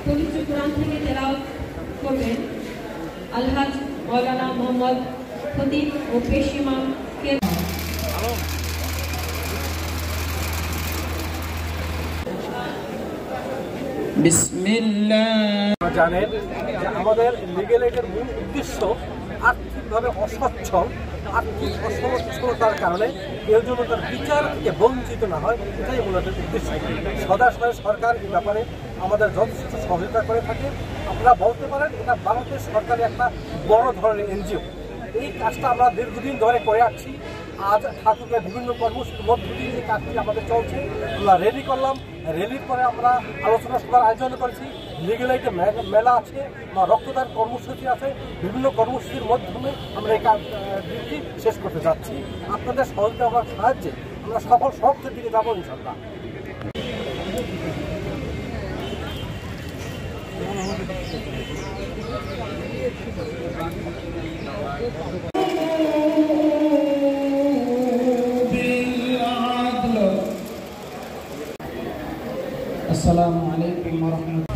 পবিত্র কোরআন থেকে তেলাওয়াত করবেন আলহাজ মাওলানা মোহাম্মদ খতিব ও পেশ ইমাম বিসমিল্লাহ। জানেন যে আমাদের লিগ্যাল এইডের মূল উদ্দেশ্য আর্থিকভাবে অসচ্ছল, আর্থিক অসচ্ছলতার কারণে কেউ যেন তার বিচার থেকে বঞ্চিত না হয়, এটাই মূলত উদ্দেশ্য। সদাসয় সরকার এই ব্যাপারে আমাদের যথেষ্ট সহযোগিতা করে থাকে। আপনারা বলতে পারেন এটা বাংলাদেশ সরকারের একটা বড় ধরনের এনজিও। এই কাজটা আমরা দীর্ঘদিন ধরে করে আসছি। আজ ঠাকুরের বিভিন্ন কর্মসূচির মধ্য দিয়ে এই কাজটি আমাদের চলছে। আমরা র্যালি করলাম, র্যালির পরে আমরা আলোচনা সভার আয়োজন করেছি। লিগ্যাল এইডে মেলা আছে, রক্তদান কর্মসূচি আছে। বিভিন্ন কর্মসূচির মাধ্যমে আমরা এই দিনটি শেষ করতে যাচ্ছি। আপনাদের সহযোগিতা আমার সাহায্যে আমরা সফল দিকে যাবো ইনশাল্লাহ। আসসালামু আলাইকুম ওয়া রাহমাতুল্লাহ।